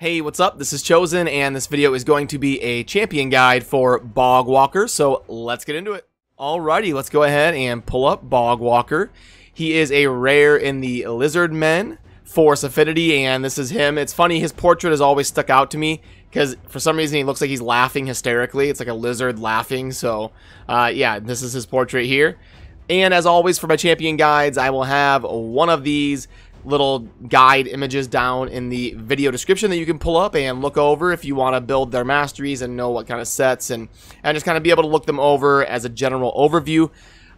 Hey, what's up? This is Chosen, and this video is going to be a champion guide for Bogwalker, so let's get into it. Alrighty, let's go ahead and pull up Bogwalker. He is a rare in the Lizardmen Force Affinity, and this is him. It's funny, his portrait has always stuck out to me, because for some reason he looks like he's laughing hysterically. It's like a lizard laughing, so yeah, this is his portrait here. And as always for my champion guides, I will have one of these little guide images down in the video description that you can pull up and look over if you want to build their masteries and know what kind of sets and just kind of be able to look them over as a general overview.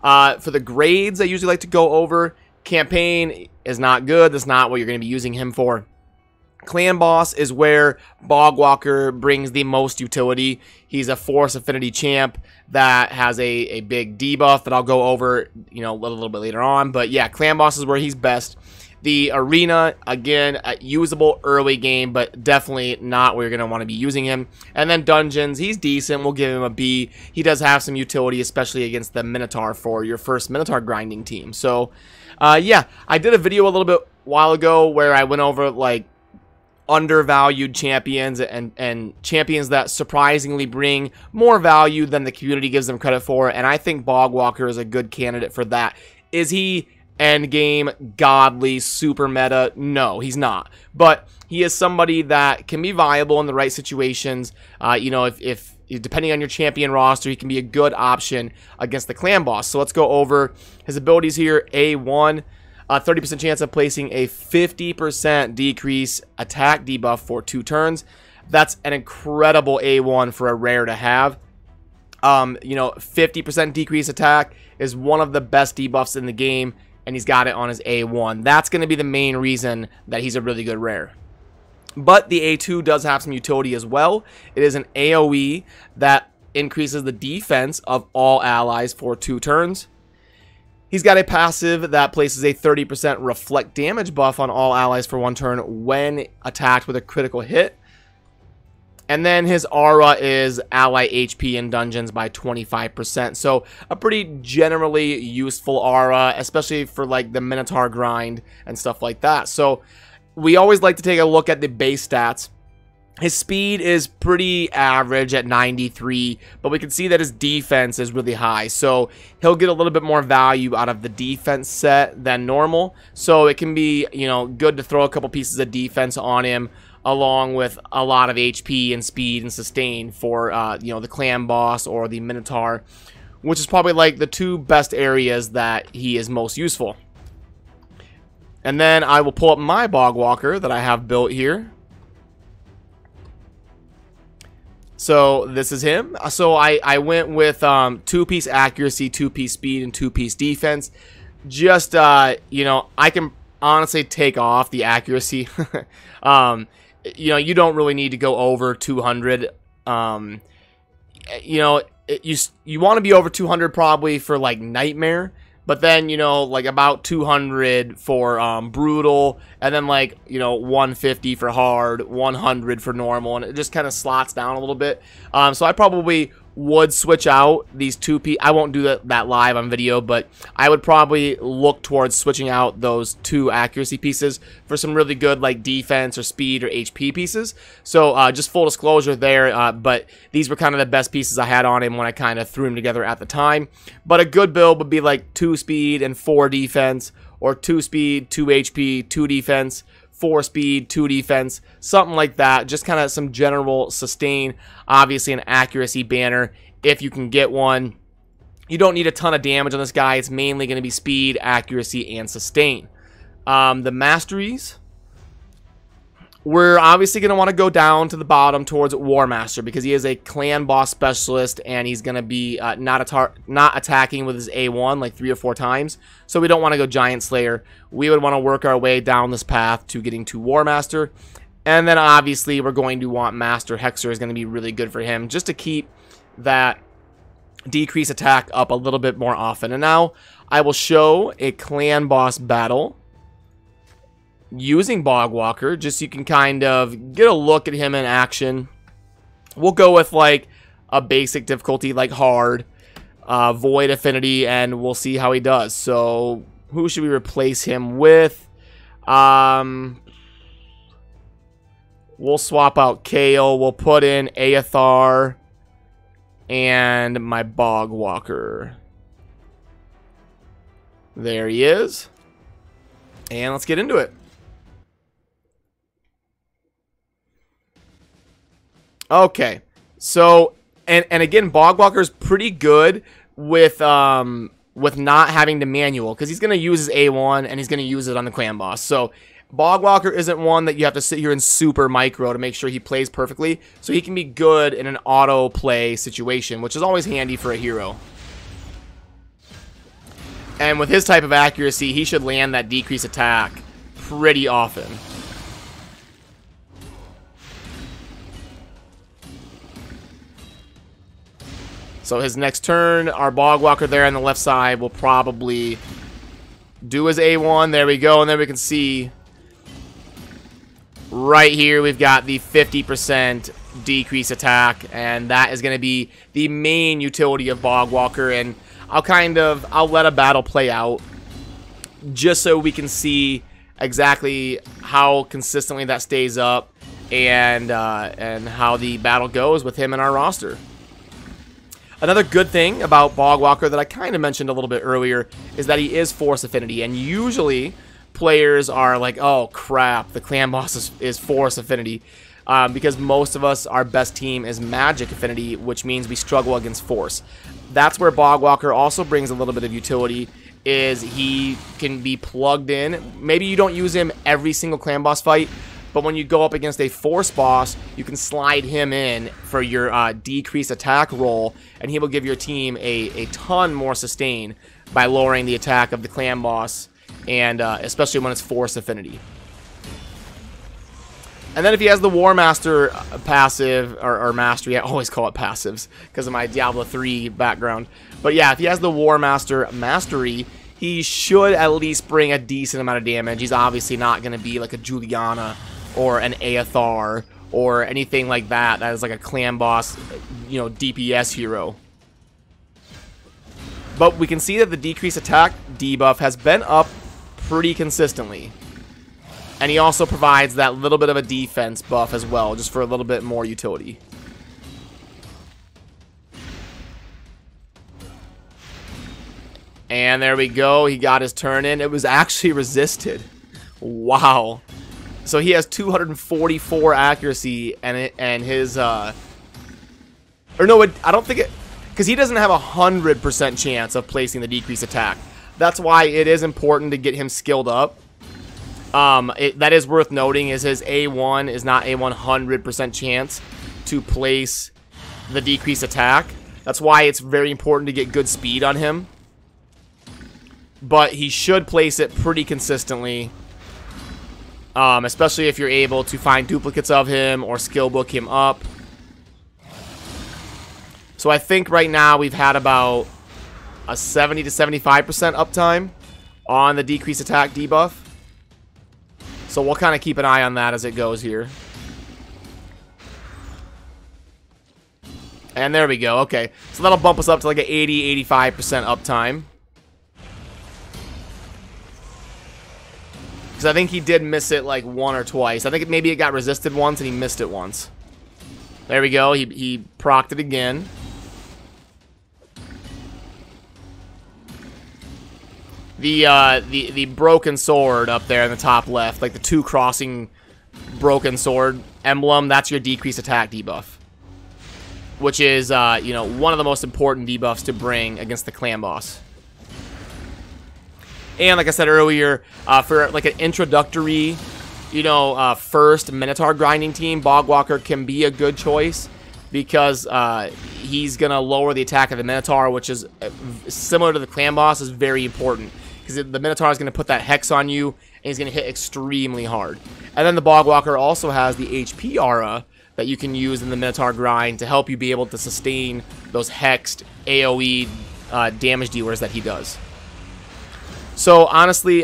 For the grades, I usually like to go over. Campaign is not good. That's not what you're going to be using him for. Clan Boss is where Bogwalker brings the most utility. He's a Force Affinity champ that has a big debuff that I'll go over, you know, a little bit later on. But yeah, Clan Boss is where he's best. The Arena, again, usable early game, but definitely not where you're going to want to be using him. And then Dungeons, he's decent. We'll give him a B. He does have some utility, especially against the Minotaur for your first Minotaur grinding team. So, yeah, I did a video a little bit while ago where I went over, like, undervalued champions and champions that surprisingly bring more value than the community gives them credit for. And I think Bogwalker is a good candidate for that. Is he endgame, godly, super meta? No, he's not. But he is somebody that can be viable in the right situations. You know, if depending on your champion roster, he can be a good option against the Clan Boss. So let's go over his abilities here. A1, 30% chance of placing a 50% decrease attack debuff for 2 turns. That's an incredible A1 for a rare to have. You know, 50% decrease attack is one of the best debuffs in the game, and he's got it on his A1. That's going to be the main reason that he's a really good rare. But the A2 does have some utility as well. It is an AoE that increases the defense of all allies for 2 turns. He's got a passive that places a 30% reflect damage buff on all allies for 1 turn when attacked with a critical hit. And then his aura is ally HP in dungeons by 25%. So a pretty generally useful aura, especially for like the Minotaur grind and stuff like that. So we always like to take a look at the base stats. His speed is pretty average at 93, but we can see that his defense is really high. So he'll get a little bit more value out of the defense set than normal. So it can be, you know, good to throw a couple pieces of defense on him, along with a lot of HP and speed and sustain for, you know, the Clan Boss or the Minotaur, which is probably like the 2 best areas that he is most useful. And then I will pull up my Bogwalker that I have built here. So this is him. So I went with 2-piece accuracy, 2-piece speed, and 2-piece defense. Just, you know, I can honestly take off the accuracy. You know, you don't really need to go over 200. You know, you want to be over 200 probably for like Nightmare, but then, you know, like about 200 for Brutal, and then like, you know, 150 for Hard, 100 for Normal, and it just kind of slots down a little bit. So I probably would switch out these 2-piece. I won't do that live on video, but I would probably look towards switching out those 2 accuracy pieces for some really good like defense or speed or HP pieces. So just full disclosure there, but these were kind of the best pieces I had on him when I kind of threw him together at the time. But a good build would be like 2 speed and 4 defense, or 2 speed, 2 HP, 2 defense, 4 speed, 2 defense, something like that. Just kind of some general sustain. Obviously an accuracy banner if you can get one. You don't need a ton of damage on this guy. It's mainly going to be speed, accuracy, and sustain. The masteries, we're obviously going to want to go down to the bottom towards War Master, because he is a Clan Boss specialist, and he's going to be not attacking with his A1 like 3 or 4 times. So we don't want to go Giant Slayer. We would want to work our way down this path to getting to War Master. And then obviously we're going to want Master. Hexer is going to be really good for him, just to keep that decrease attack up a little bit more often. And now I will show a Clan Boss battle using Bogwalker, just so you can kind of get a look at him in action. We'll go with like a basic difficulty like Hard, Void Affinity, and we'll see how he does. So who should we replace him with? We'll swap out Kale. We'll put in Aethar and my Bog Walker. There he is. And let's get into it. Okay. So, and again, Bog Walker is pretty good with not having to manual, because he's going to use his A1 and he's going to use it on the clan boss. So Bog Walker isn't one that you have to sit here and super micro to make sure he plays perfectly. So he can be good in an auto play situation, which is always handy for a hero. And with his type of accuracy, he should land that decrease attack pretty often. So his next turn, our Bog Walker there on the left side will probably do his A1. There we go. And then we can see right here we've got the 50% decrease attack. And that is going to be the main utility of Bog Walker. And I'll let a battle play out just so we can see exactly how consistently that stays up and how the battle goes with him in our roster. Another good thing about Bog Walker that I kind of mentioned a little bit earlier is that he is Force Affinity, and usually players are like, oh crap, the clan boss is Force Affinity, because most of us, our best team is Magic Affinity, which means we struggle against Force. That's where Bog Walker also brings a little bit of utility, is he can be plugged in. Maybe you don't use him every single clan boss fight, but when you go up against a Force boss, you can slide him in for your decrease attack roll, and he will give your team a ton more sustain by lowering the attack of the clan boss, and especially when it's Force Affinity. And then if he has the War Master passive, or mastery, I always call it passives because of my Diablo 3 background. But yeah, if he has the War Master mastery, he should at least bring a decent amount of damage. He's obviously not going to be like a Juliana or an Aethar or anything like that. That is like a clan boss, you know, DPS hero. But we can see that the decrease attack debuff has been up pretty consistently. And he also provides that little bit of a defense buff as well, just for a little bit more utility. And there we go. He got his turn in. It was actually resisted. Wow. So he has 244 accuracy, and his or no, I don't think it, because he doesn't have 100% chance of placing the decrease attack. That's why it is important to get him skilled up. That is worth noting, is his A1 is not a 100% chance to place the decrease attack. That's why it's very important to get good speed on him. But he should place it pretty consistently, especially if you're able to find duplicates of him or skill book him up. So I think right now we've had about a 70 to 75% uptime on the decrease attack debuff. So we'll kind of keep an eye on that as it goes here. And there we go. Okay, so that'll bump us up to like an 80-85% uptime. Because I think he did miss it like one or twice. I think maybe it got resisted once and he missed it once. There we go. He procced it again. The broken sword up there in the top left, like the two crossing broken sword emblem, that's your decrease attack debuff, which is you know, one of the most important debuffs to bring against the clan boss. And like I said earlier, for like an introductory, you know, first Minotaur grinding team, Bog Walker can be a good choice, because he's gonna lower the attack of the Minotaur, which is similar to the clan boss, is very important, because the Minotaur is gonna put that hex on you, and he's gonna hit extremely hard. And then the Bog Walker also has the HP aura that you can use in the Minotaur grind to help you be able to sustain those hexed AoE damage dealers that he does. So honestly, you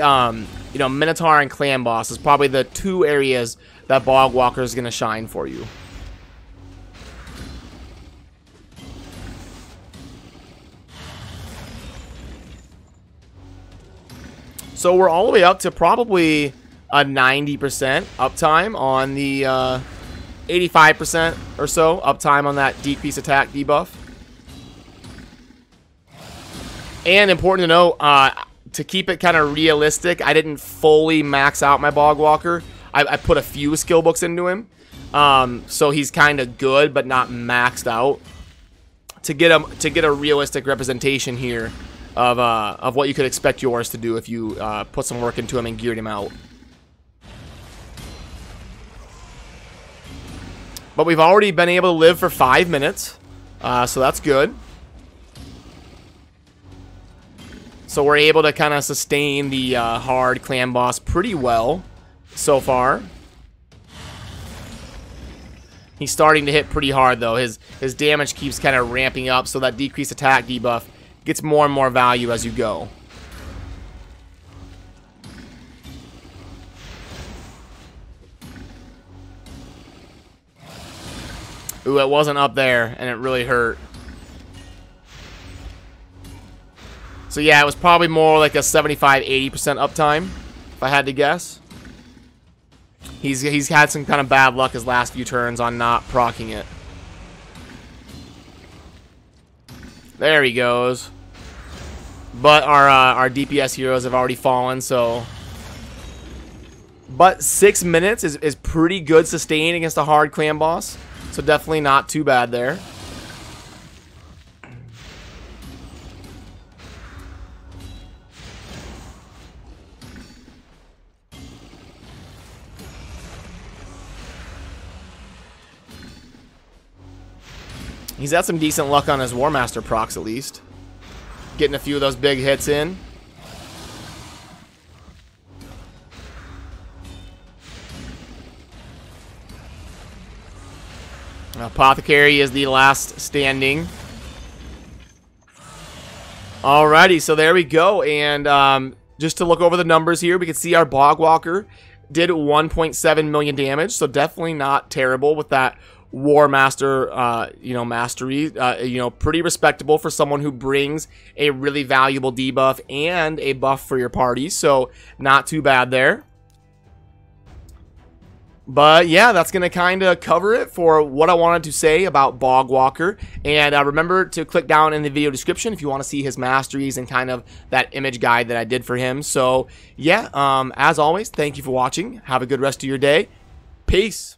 know, Minotaur and clan boss is probably the two areas that Bog Walker is gonna shine for you. So we're all the way up to probably a 90% uptime on 85% or so uptime on that decrease attack debuff. And important to note, to keep it kind of realistic, I didn't fully max out my Bog Walker. I put a few skill books into him. So he's kind of good, but not maxed out. To get a realistic representation here of what you could expect yours to do if you put some work into him and geared him out. But we've already been able to live for 5 minutes, so that's good. So we're able to kind of sustain the hard clan boss pretty well so far. He's starting to hit pretty hard though. His damage keeps kind of ramping up, so that decreased attack debuff gets more and more value as you go. Ooh, it wasn't up there, and it really hurt. So yeah, it was probably more like a 75-80% uptime, if I had to guess. He's had some kind of bad luck his last few turns on not proccing it. There he goes. But our DPS heroes have already fallen, so... But 6 minutes is pretty good sustain against a hard clan boss. So definitely not too bad there. He's had some decent luck on his War Master procs at least. Getting a few of those big hits in. Apothecary is the last standing. Alrighty, so there we go. And just to look over the numbers here, we can see our Bog Walker did 1.7 million damage. So definitely not terrible with that War Master, mastery. Pretty respectable for someone who brings a really valuable debuff and a buff for your party. So not too bad there. But yeah, that's going to kind of cover it for what I wanted to say about Bog Walker. And remember to click down in the video description if you want to see his masteries and kind of that image guide that I did for him. So yeah, as always, thank you for watching. Have a good rest of your day. Peace.